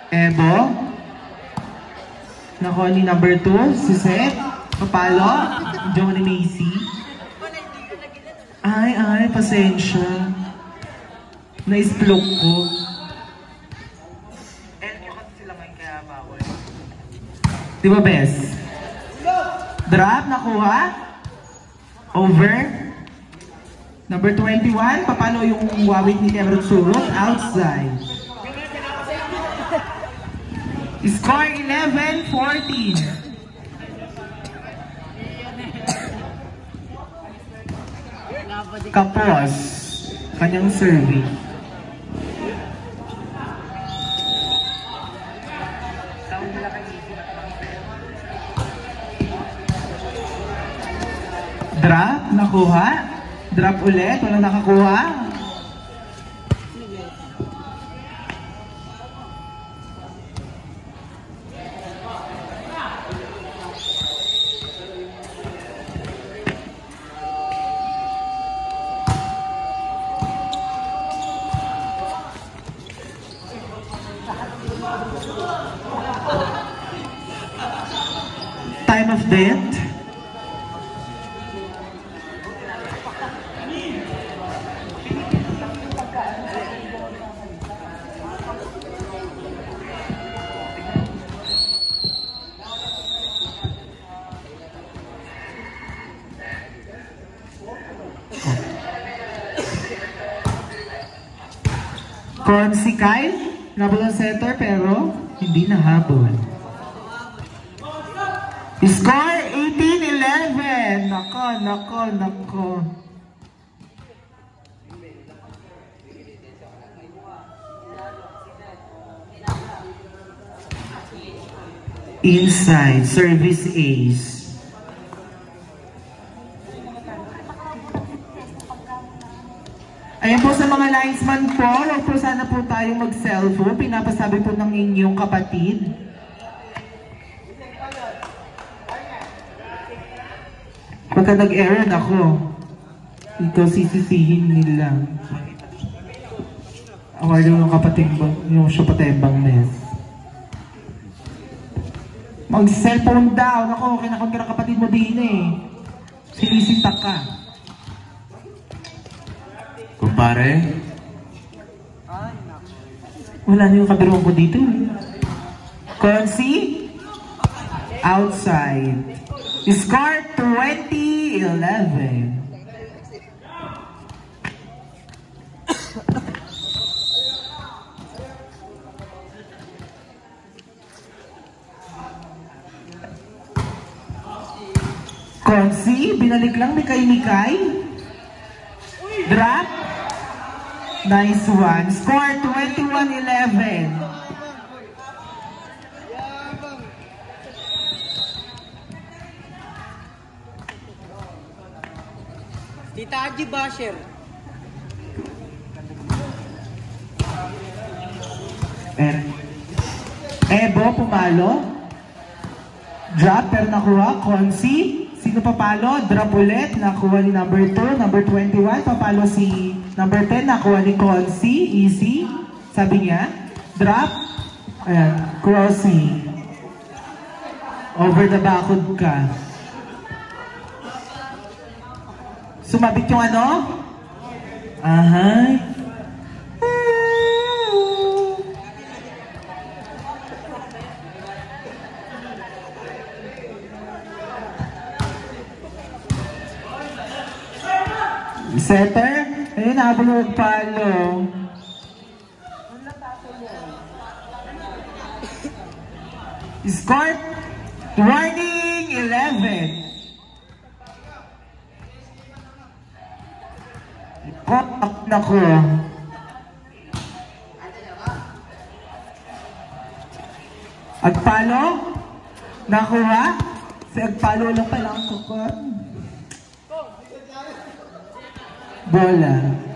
Ebo. Nakuha ni number 2, si Seth. Papalo. Johnny Macy. Ay, pasensya. Na-isplok ko. Di ba, Bes? Drop, nakuha. Over. Number 21, papalo yung wawit ni Tebrot Surot. Outside. Score 11-14. Kapos. Kanyang serving. Drop, nakuha. Drop ulit, walang nakakuha. Time of death. Si Kyle, nabol ang center pero hindi nahabol. Score 18-11. Nako. Inside, service ace. Ayan po sa mga linesman po, huwag po sana po tayong mag-cellphone. Pinapasabi po ng inyong kapatid. Pagka nag-errand ako, ito sisisihin nila. Award yung kapatid ba, yung siya patembang mes. Mag-cellphone down ako, kinakon ka ng kapatid mo din eh. Sinisitak ka. Kumpare? Wala na yung kabirong ko dito. Concy? Outside. Score 20-11. Concy, binalik lang Mikay. Drop. Nice one. Score 21-11. Tita Aji Basher. Ebo, pumalo. Drop, pero nakuha. Concy. Sino papalo? Drop ulit. Nakuha ni number 2. Number 21. Papalo si number 10. Nakuha ni Concy. Easy. Sabi niya. Drop. Ayan. Crossing. Over the backwood ka. Sumabit yung ano? Ahay. Setter? Ayun, nabulog palo. Score 20-11. Nako. Agpalo? Nakuha? Si Agpalo lang pala ang kukon. Bola.